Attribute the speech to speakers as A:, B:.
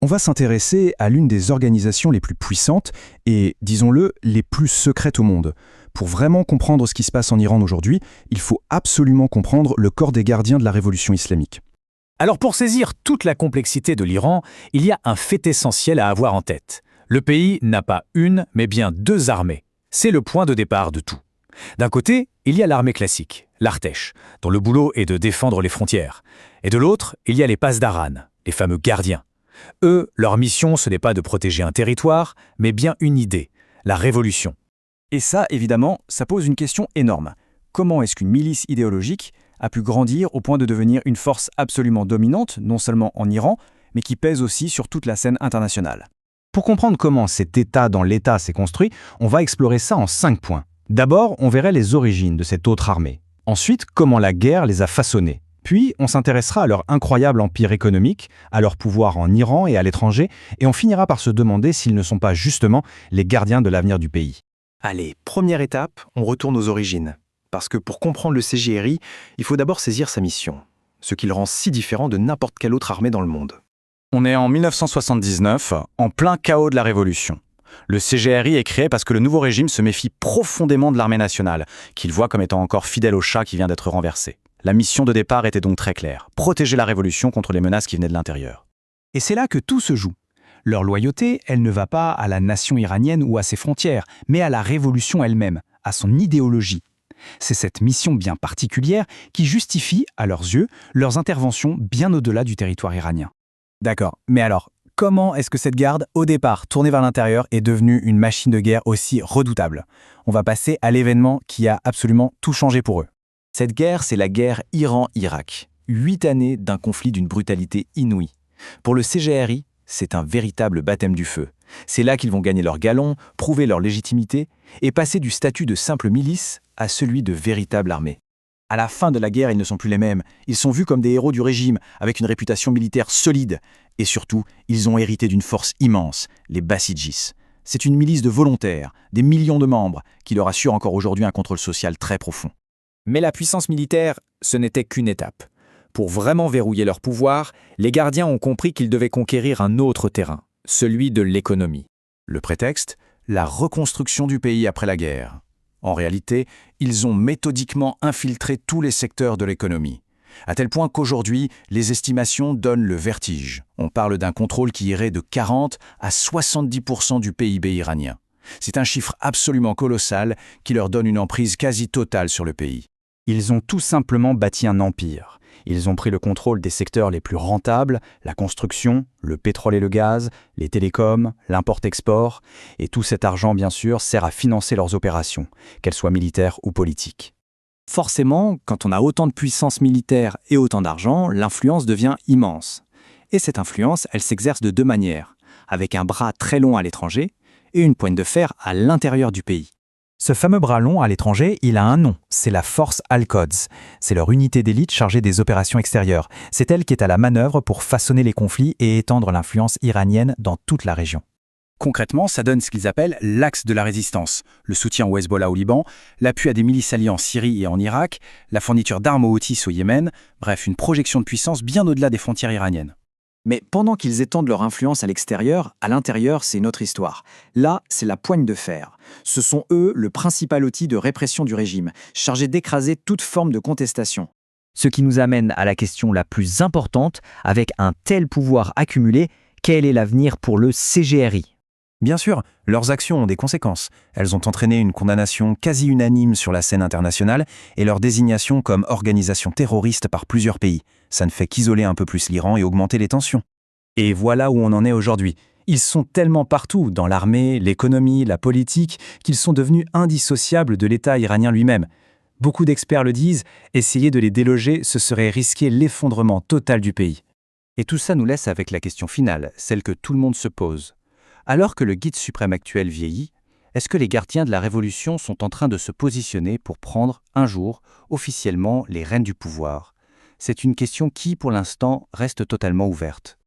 A: On va s'intéresser à l'une des organisations les plus puissantes et, disons-le, les plus secrètes au monde. Pour vraiment comprendre ce qui se passe en Iran aujourd'hui, il faut absolument comprendre le corps des gardiens de la révolution islamique.
B: Alors pour saisir toute la complexité de l'Iran, il y a un fait essentiel à avoir en tête. Le pays n'a pas une, mais bien deux armées. C'est le point de départ de tout. D'un côté, il y a l'armée classique, l'Artèche, dont le boulot est de défendre les frontières. Et de l'autre, il y a les Pasdaran, les fameux gardiens. Eux, leur mission, ce n'est pas de protéger un territoire, mais bien une idée, la révolution.
C: Et ça, évidemment, ça pose une question énorme. Comment est-ce qu'une milice idéologique a pu grandir au point de devenir une force absolument dominante, non seulement en Iran, mais qui pèse aussi sur toute la scène internationale?
D: Pour comprendre comment cet État dans l'État s'est construit, on va explorer ça en 5 points. D'abord, on verrait les origines de cette autre armée. Ensuite, comment la guerre les a façonnés. Puis, on s'intéressera à leur incroyable empire économique, à leur pouvoir en Iran et à l'étranger, et on finira par se demander s'ils ne sont pas justement les gardiens de l'avenir du pays.
E: Allez, première étape, on retourne aux origines. Parce que pour comprendre le CGRI, il faut d'abord saisir sa mission, ce qui le rend si différent de n'importe quelle autre armée dans le monde.
C: On est en 1979, en plein chaos de la Révolution. Le CGRI est créé parce que le nouveau régime se méfie profondément de l'armée nationale, qu'il voit comme étant encore fidèle au Shah qui vient d'être renversé. La mission de départ était donc très claire, protéger la Révolution contre les menaces qui venaient de l'intérieur.
B: Et c'est là que tout se joue. Leur loyauté, elle ne va pas à la nation iranienne ou à ses frontières, mais à la révolution elle-même, à son idéologie. C'est cette mission bien particulière qui justifie, à leurs yeux, leurs interventions bien au-delà du territoire iranien.
C: D'accord, mais alors, comment est-ce que cette garde, au départ tournée vers l'intérieur, est devenue une machine de guerre aussi redoutable? On va passer à l'événement qui a absolument tout changé pour eux. Cette guerre, c'est la guerre Iran-Irak. 8 années d'un conflit d'une brutalité inouïe. Pour le CGRI, c'est un véritable baptême du feu. C'est là qu'ils vont gagner leur galon, prouver leur légitimité et passer du statut de simple milice à celui de véritable armée. À la fin de la guerre, ils ne sont plus les mêmes. Ils sont vus comme des héros du régime, avec une réputation militaire solide. Et surtout, ils ont hérité d'une force immense, les Bassidjis. C'est une milice de volontaires, des millions de membres, qui leur assurent encore aujourd'hui un contrôle social très profond.
B: Mais la puissance militaire, ce n'était qu'une étape. Pour vraiment verrouiller leur pouvoir, les gardiens ont compris qu'ils devaient conquérir un autre terrain, celui de l'économie.
A: Le prétexte, la reconstruction du pays après la guerre. En réalité, ils ont méthodiquement infiltré tous les secteurs de l'économie, à tel point qu'aujourd'hui, les estimations donnent le vertige. On parle d'un contrôle qui irait de 40 à 70% du PIB iranien. C'est un chiffre absolument colossal qui leur donne une emprise quasi totale sur le pays.
D: Ils ont tout simplement bâti un empire. Ils ont pris le contrôle des secteurs les plus rentables, la construction, le pétrole et le gaz, les télécoms, l'import-export, et tout cet argent, bien sûr, sert à financer leurs opérations, qu'elles soient militaires ou politiques.
C: Forcément, quand on a autant de puissance militaire et autant d'argent, l'influence devient immense. Et cette influence, elle s'exerce de deux manières, avec un bras très long à l'étranger et une poigne de fer à l'intérieur du pays.
D: Ce fameux bras long à l'étranger, il a un nom, c'est la Force Al-Quds. C'est leur unité d'élite chargée des opérations extérieures. C'est elle qui est à la manœuvre pour façonner les conflits et étendre l'influence iranienne dans toute la région.
C: Concrètement, ça donne ce qu'ils appellent l'axe de la résistance, le soutien au Hezbollah au Liban, l'appui à des milices alliées en Syrie et en Irak, la fourniture d'armes aux Houthis au Yémen, bref, une projection de puissance bien au-delà des frontières iraniennes. Mais pendant qu'ils étendent leur influence à l'extérieur, à l'intérieur, c'est une autre histoire. Là, c'est la poigne de fer. Ce sont eux le principal outil de répression du régime, chargé d'écraser toute forme de contestation.
F: Ce qui nous amène à la question la plus importante, avec un tel pouvoir accumulé, quel est l'avenir pour le CGRI ?
A: Bien sûr, leurs actions ont des conséquences. Elles ont entraîné une condamnation quasi unanime sur la scène internationale et leur désignation comme organisation terroriste par plusieurs pays. Ça ne fait qu'isoler un peu plus l'Iran et augmenter les tensions.
C: Et voilà où on en est aujourd'hui. Ils sont tellement partout, dans l'armée, l'économie, la politique, qu'ils sont devenus indissociables de l'État iranien lui-même. Beaucoup d'experts le disent, essayer de les déloger, ce serait risquer l'effondrement total du pays. Et tout ça nous laisse avec la question finale, celle que tout le monde se pose. Alors que le guide suprême actuel vieillit, est-ce que les gardiens de la Révolution sont en train de se positionner pour prendre, un jour, officiellement les rênes du pouvoir? C'est une question qui, pour l'instant, reste totalement ouverte.